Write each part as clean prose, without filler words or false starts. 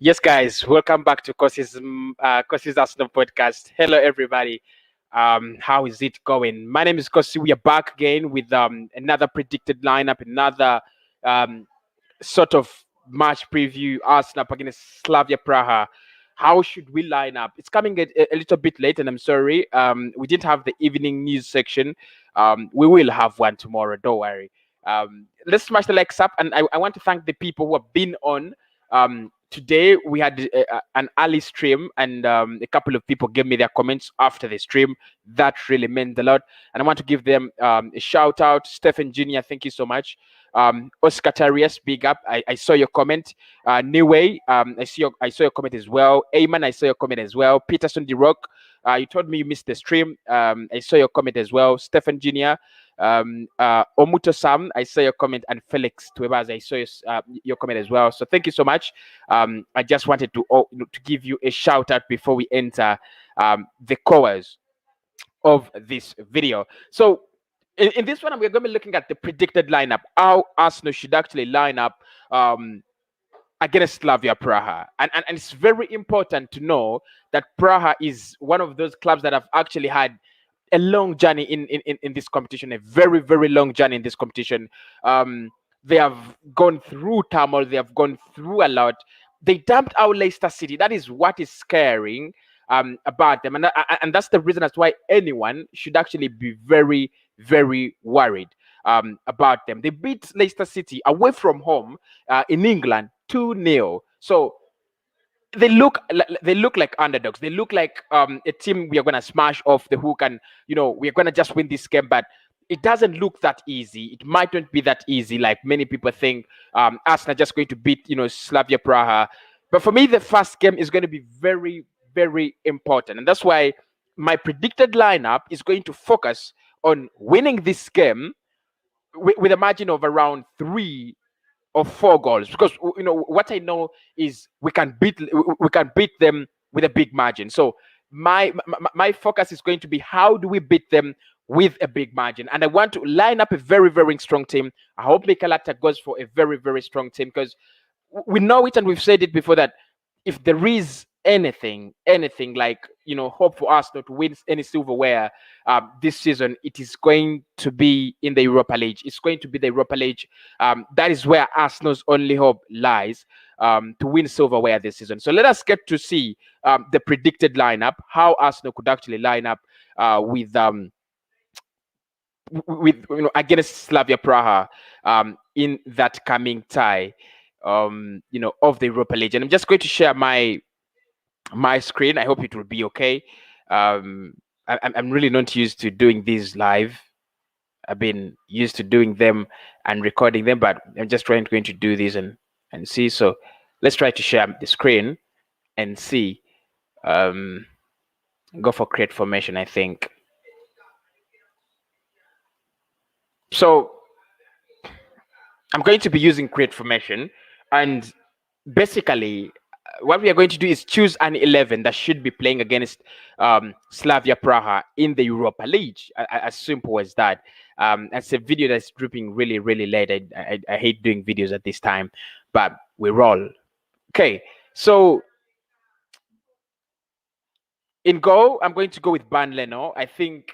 Yes, guys, welcome back to Kosi's Arsenal podcast. Hello, everybody. How is it going? My name is Kosi. We are back again with another predicted lineup, another um, sort of match preview. Arsenal against Slavia Praha. How should we line up? It's coming a little bit late, and I'm sorry. We didn't have the evening news section. We will have one tomorrow. Don't worry. Let's smash the likes up, and I want to thank the people who have been on. Today we had an early stream, and a couple of people gave me their comments after the stream. That really meant a lot, and I want to give them a shout out. Stephen Jr., thank you so much. Oscar Tarius, big up. I saw your comment. Niway, I saw your comment as well. Ayman, I saw your comment as well. Peterson the Rock, you told me you missed the stream. I saw your comment as well. Stephen Jr., Omuto Sam, I saw your comment, and Felix Tuebaz, I saw your comment as well. So thank you so much. I just wanted to give you a shout out before we enter the cores of this video. So in this one, we're going to be looking at the predicted lineup, how Arsenal should actually line up against Slavia Praha. And it's very important to know that Praha is one of those clubs that have actually had a long journey in this competition, a very, very long journey in this competition. They have gone through turmoil, they have gone through a lot. They dumped out Leicester City. That is what is scaring about them. And that's the reason as why anyone should actually be very, very worried about them. They beat Leicester City away from home in England 2-0. So they look like underdogs. They look like a team we are going to smash off the hook, and we're going to just win this game. But it doesn't look that easy. It might not be that easy like many people think. Arsenal just going to beat Slavia Praha. But for me, the first game is going to be very, very important, and that's why my predicted lineup is going to focus on winning this game with a margin of around 3 or 4 goals, because what I know is we can beat them with a big margin. So my focus is going to be, how do we beat them with a big margin? And I want to line up a very, very strong team. I hope Mikel Arteta goes for a very, very strong team, because we know it and we've said it before that if there is anything like hope for us not to win any silverware this season, it is going to be in the Europa League. It's going to be the Europa League. That is where Arsenal's only hope lies, to win silverware this season. So let us get to see the predicted lineup, how Arsenal could actually line up with against Slavia Praha in that coming tie of the Europa League. And I'm just going to share my screen. I hope it will be okay. I'm really not used to doing these live. I've been used to doing them and recording them, but I'm just going to do this and see. So let's try to share the screen and see. Go for create formation, I think. So I'm going to be using create formation, and basically what we are going to do is choose an 11 that should be playing against Slavia Praha in the Europa League. As simple as that. It's a video that's dropping really, really late. I hate doing videos at this time, but we roll. Okay, so in goal, I'm going to go with Leno. I think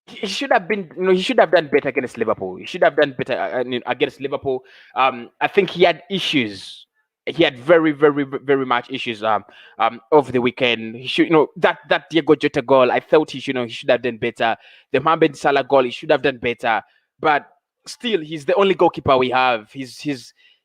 he should have been, he should have done better against Liverpool. He should have done better against Liverpool. I think he had issues. He had very, very, very much issues over the weekend. He should, that Diego Jota goal, I thought he should have done better. The Mohamed Salah goal, he should have done better. But still, he's the only goalkeeper we have. He's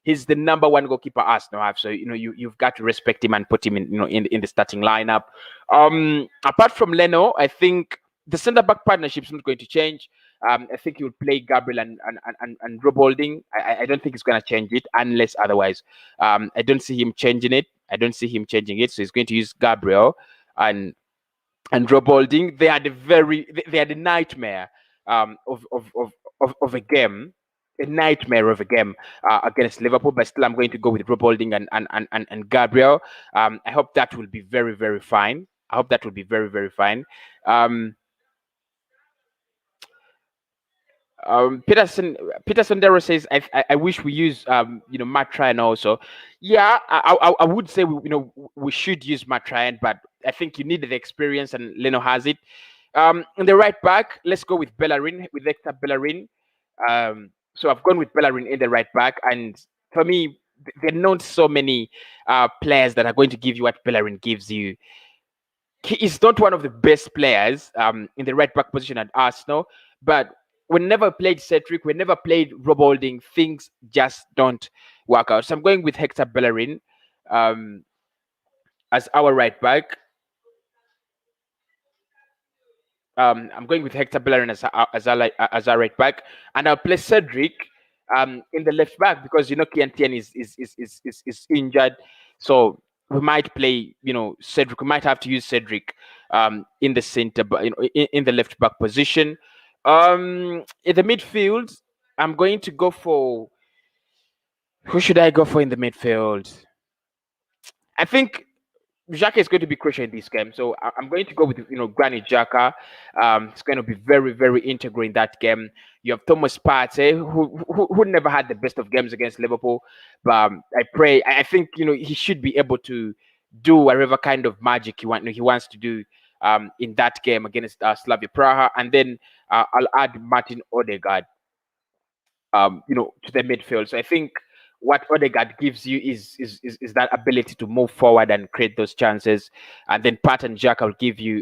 the number one goalkeeper Arsenal have. So you've got to respect him and put him in the starting lineup. Apart from Leno, I think the centre back partnership is not going to change. I think he would play Gabriel and Rob Holding. I don't think he's going to change it unless otherwise. I don't see him changing it. So he's going to use Gabriel and Rob Holding. They had a nightmare of a game. A nightmare of a game against Liverpool, but still I'm going to go with Rob Holding and Gabriel. I hope that will be very, very fine. Peterson Darrow says, I wish we use Matt Ryan also. Yeah, I would say we should use Matt Ryan, but I think you need the experience, and Leno has it. In the right back, let's go with Bellerin, with Hector Bellerin. So I've gone with Bellerin in the right back, and for me, there are not so many players that are going to give you what Bellerin gives you. He is not one of the best players in the right back position at Arsenal, but we never played Cedric, we never played Rob Holding, things just don't work out. So I'm going with Hector Bellerin um, as our right back. I'm going with Hector Bellerin as our right back, and I'll play Cedric in the left back because Kian is injured, so we might play Cedric. We might have to use Cedric in the center, but in the left back position. In the midfield, I'm going to go for who should I go for in the midfield? I think Xhaka is going to be crucial in this game, so I'm going to go with Granit Xhaka. It's going to be very very integral in that game. You have Thomas Partey, who never had the best of games against Liverpool, but I think he should be able to do whatever kind of magic he wants to do in that game against Slavia Prague, and then I'll add Martin Odegaard to the midfield. So I think what Odegaard gives you is that ability to move forward and create those chances, and then Pat and Jack will give you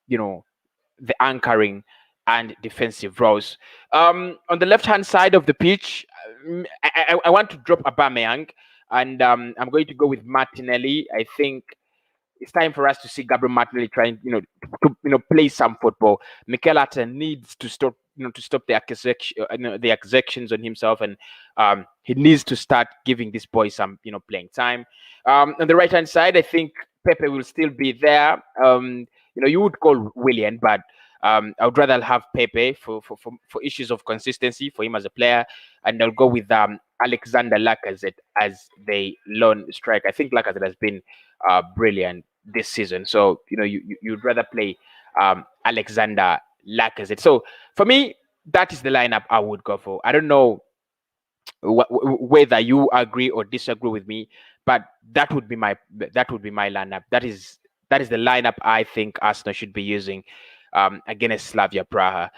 the anchoring and defensive roles. On the left hand side of the pitch, I want to drop Aubameyang, and I'm going to go with Martinelli. I think it's time for us to see Gabriel Martinelli trying, to play some football. Mikel Arteta needs to stop, to stop the accusations on himself, and he needs to start giving this boy some, playing time. On the right hand side, I think Pepe will still be there. You would call Willian, but I would rather have Pepe for issues of consistency for him as a player, and I'll go with Alexander Lacazette as the lone striker. I think Lacazette has been brilliant this season, so you'd rather play Alexander Lacazette. So for me, that is the lineup I would go for. I don't know whether you agree or disagree with me, but that would be my lineup. That is the lineup I think Arsenal should be using against Slavia Prague.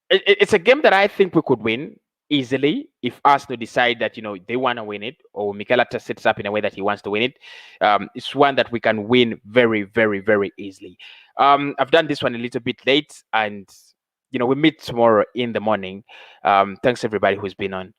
It's a game that I think we could win easily if Arsenal decide that they want to win it, or Mikel Arteta sets up in a way that he wants to win it. It's one that we can win very, very, very easily. I've done this one a little bit late, and we meet tomorrow in the morning. Thanks everybody who's been on.